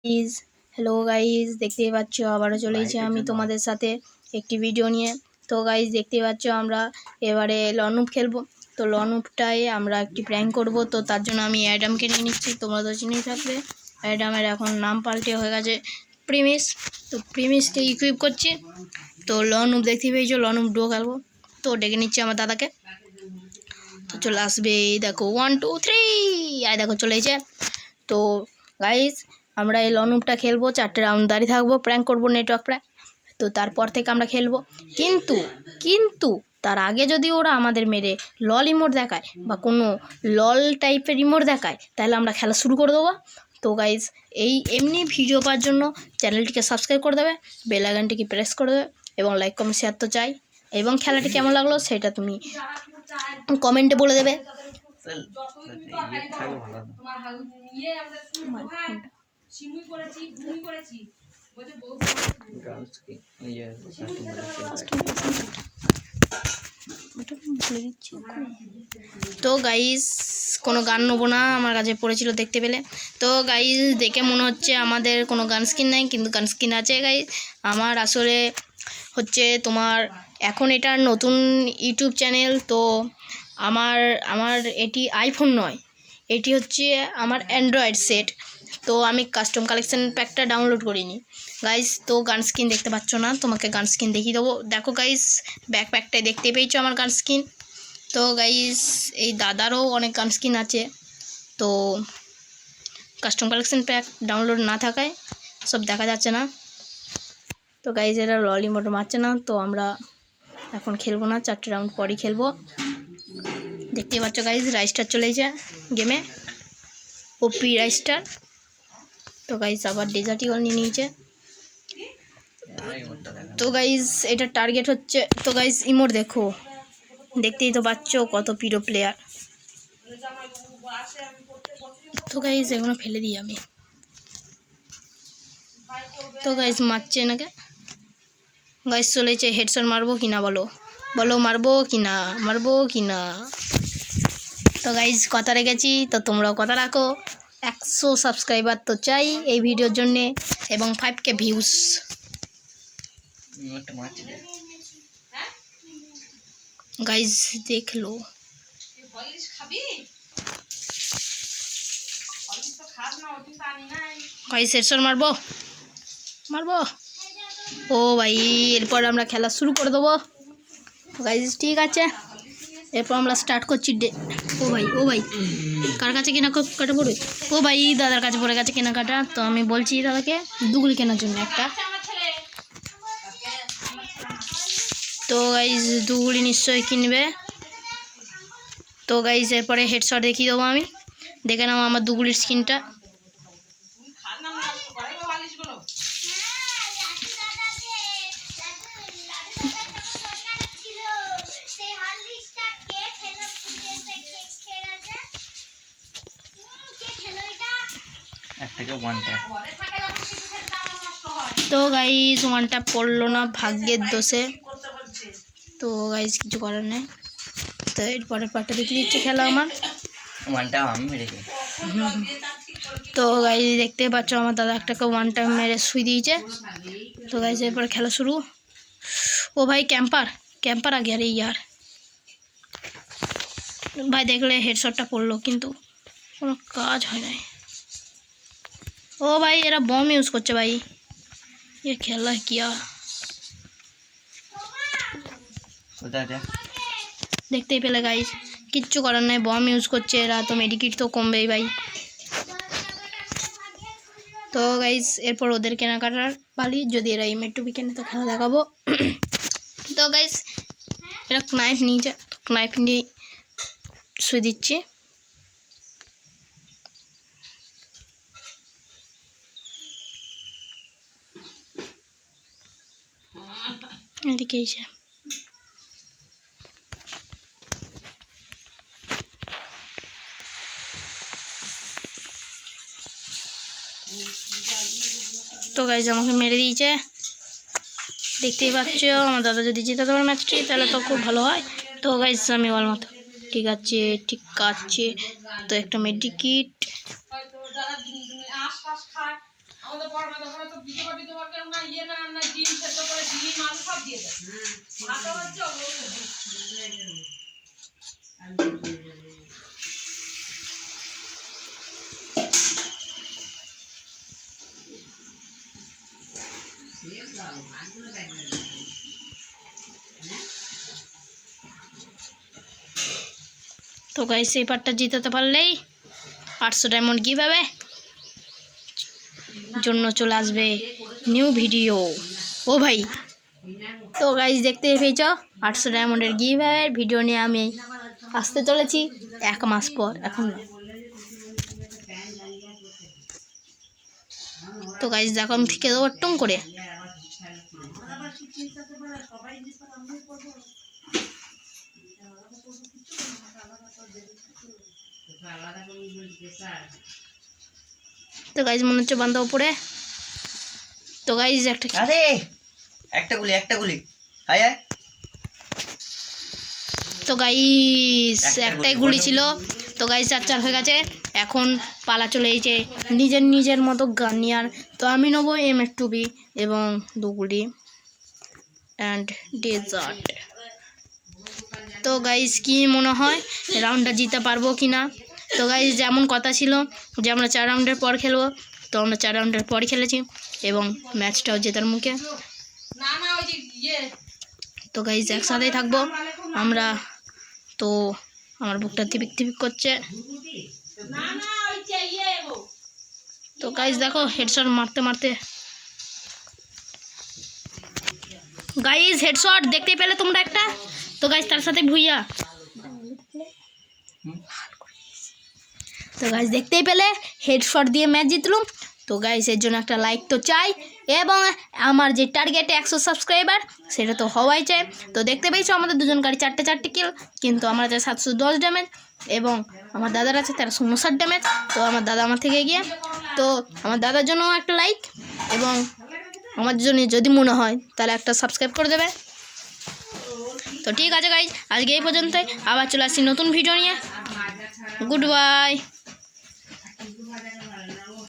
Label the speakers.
Speaker 1: Guys hello guys, দেখতেই পাচ্ছ আবারও চলে এসেছি আমি তোমাদের সাথে একটি ভিডিও নিয়ে। তো গাইজ দেখতেই পাচ্ছ আমরা এবারে লনুপ খেলবো। তো লনুপটায় আমরা একটি প্র্যাঙ্ক করব। তো তার জন্য আমি অ্যাডামকে নিয়ে নিচ্ছি, তোমরা তো চিনেই থাকবে। অ্যাডামের এখন নাম পাল্টে হয়ে গেছে প্রিমিস। তো প্রিমিসকে ইকুইপ করছি। তো লনুপ দেখতেই পেয়েছো, লনুপ ডো খেলবো। তো ডেকে নিচ্ছি আমার দাদাকে। তো চলে আসবে, দেখো 1 2 3, আর দেখো চলে এসেছে। তো গাইজ আমরা এই লনুপটা খেলবো, 4টে রাউন্ড দাঁড়িয়ে থাকবো, প্র্যাঙ্ক করবো, নেটওয়ার্ক প্র্যাঙ্ক। তো তারপর থেকে আমরা খেলবো, কিন্তু কিন্তু তার আগে যদি ওরা আমাদের মেরে লল ইমোট দেখায় বা কোনো লল টাইপের ইমোট দেখায়, তাহলে আমরা খেলা শুরু করে দেবো। তো গাইজ এই এমনি ভিডিও পাওয়ার জন্য চ্যানেলটিকে সাবস্ক্রাইব করে দেবে, বেল আইকনটিকে প্রেস করে দেবে এবং লাইক কমেন্ট শেয়ার তো চাই। এবং খেলাটি কেমন লাগলো সেটা তুমি কমেন্টে বলে দেবে। তো গাইস কোনো গান নেবো না, আমার কাছে পড়েছিল দেখতে পেলে। তো গাইস দেখে মনে হচ্ছে আমাদের কোনো গান স্কিন নাই, কিন্তু গান স্কিন আছে গাইস। আমার আসলে হচ্ছে তোমার এখন এটা নতুন ইউটিউব চ্যানেল। তো আমার আমার এটি আইফোন নয়, এটি হচ্ছে আমার অ্যান্ড্রয়েড সেট। তো আমি কাস্টম কালেকশন প্যাকটা ডাউনলোড করিনি গাইস। তো গান স্কিন দেখতে পাচ্ছ না, তোমাকে গান স্কিন দেখিয়ে দেবো। দেখো গাইস ব্যাকপ্যাকটায় দেখতে পেয়েছো আমার গান স্কিন। তো গাইস এই দাদারও অনেক গান স্কিন আছে। তো কাস্টম কালেকশন প্যাক ডাউনলোড না থাকায় সব দেখা যাচ্ছে না। তো গাইস এরা ললি মোটর মারছে না, তো আমরা এখন খেলবো না, 4টে রাউন্ড পরই খেলবো। দেখতেই পাচ্ছ গাইস রাইস্টার চলে যায় গেমে, ওপি রাইস্টার। তো গাইস আবার ডেজার্ট ইগল নিয়ে নিয়েছে। তো গাইস এটা টার্গেট হচ্ছে। তো গাইস ইমোট দেখো, দেখতেই তো পাচ্ছ কত পিরো প্লেয়ার। তো গাইস এগুলো ফেলে দিই আমি। তো গাইস মারছে নাকি গাইস, চলেছে হেডশট মারবো কিনা, বলো বলো মারবো কিনা, মারবো কিনা। তো গাইস কথা রেখেছি, তো তোমরাও কথা রাখো। 100 সাবস্ক্রাইবার তো চাই এই ভিডিওর জন্যে, এবং 5K ভিউজ। গাইস দেখলো গাইস হেডশট মারবো মারবো। ও ভাই এরপর আমরা খেলা শুরু করে দেবো গাইস, ঠিক আছে। এরপর আমরা স্টার্ট করছি ও ভাই কার কাছে কেনাকাটা পড়ে? ও ভাই দাদার কাছে পড়ে গেছে কেনাকাটা। তো আমি বলছি দাদাকে দুগুলি কেনার জন্য একটা। তো গাইস দুগুলি নিশ্চয়ই কিনবে। তো গাইস এরপরে হেডশট দেখিয়ে দেবো আমি, দেখে নাও আমার দুগুলির স্কিনটা। তো গাইস ওয়ানটা পড়লো না ভাগ্যের দোষে। তো গাইস কিছু করার নেই। তো এরপরের পার্টটা দেখিয়ে দিচ্ছে খেলা আমার। তো গাইস দেখতে পাচ্ছ আমার দাদা একটাকে ওয়ান টাইম মেরে শুই দিয়েছে। তো গাইস এরপরে খেলা শুরু। ও ভাই ক্যাম্পার আগে আরে ইয়ার ভাই, দেখলে হেডশটটা পড়লো কিন্তু কোনো কাজ হয় নাই। ও ভাই এরা বম ইউজ করছে ভাই, ये খেলা কিয়া দেখতেই পেলে গাইস, কিচ্ছু করার নাই, বম ইউজ করছে এরা। তো মেডিকিট তো কমবেই ভাই। তো গাইস এরপর ওদের কেনাকাটার পালি, যদি এরা ইমেটুবি কেনে তো খেলা দেখাবো। তো গাইস এরা নাইফ নিয়েছে, নাইফ নিয়ে শুয়ে দিচ্ছি। এদিকে এসে তো গাইস আমাকে মেরে দিয়েছে, দেখতেই পাচ্ছ। আমার দাদা যদি জিতে দেওয়ার ম্যাচটি তাহলে তো খুব ভালো হয়। তো গাইস আমি বল মতো ঠিক আছে। তো একটা মেডিকিট। তো গাইস এই পার্টটা জিতাতে পারলেই 800 ডায়মন্ড গিভঅ্যাওয়ে জন্য চলে আসবে নিউ ভিডিও। ও ভাই, তো গাইস দেখতে পেয়েছ 800 ডায়মন্ডের গিভঅ্যাওয়ে ভিডিও নিয়ে আমি আসতে চলেছি 1 মাস পর। এখন না। তো গাইস দেখো আমি ঠিক দেবো টুম করে। তো গাইস মনে হচ্ছে বান্ধব উপরে। তো গাইস
Speaker 2: একটা গুলি হায় হায়।
Speaker 1: তো গাইস একটাই গুলি ছিল। তো গাইস 4 হয়ে গেছে। এখন পালা চলে এসেছে নিজের মতো গান নেওয়ার। তো আমি নেবো M2B এবং 2 গুলি অ্যান্ড ডেজার্ট। তো গাইস কি মনে হয় রাউন্ডটা জিতে পারবো কি না? তো গাইস যেমন কথা ছিল যে আমরা 4 রাউন্ডের পর খেলবো, তো আমরা 4 রাউন্ডের পর খেলেছি এবং ম্যাচটাও জেতার মুখে। তো গাইস একসাথেই থাকবো আমরা। তো আমার বুকটা থিপিক থিপিক করছে। তো গাইস দেখো হেডশট মারতে মারতে গাইস হেডশট দেখতে পেলে তোমরা একটা। তো গাইস তার সাথে ভুইয়া। তো গাইস দেখতেই পেলে হেডশট দিয়ে ম্যাচ জিতলাম। তো গাইস এর জন্য একটা লাইক তো চাই এবং আমার যে টার্গেট 100 সাবস্ক্রাইবার সেটা তো হওয়াই চাই। তো দেখতে পেয়েছো আমাদের দুজন গাড়ি 4টে কিল, কিন্তু আমার আছে 710 ড্যামেজ এবং আমার দাদার আছে 1359 ড্যামেজ। তো আমার দাদা আমার থেকে এগিয়ে। তো আমার দাদার জন্য একটা লাইক এবং আমার জন্য যদি মনে হয় তাহলে একটা সাবস্ক্রাইব করে দেবে। তো ঠিক আছে গাইস, আজকে এই পর্যন্তই। আবার চলে আসছি নতুন ভিডিও নিয়ে। Good bye.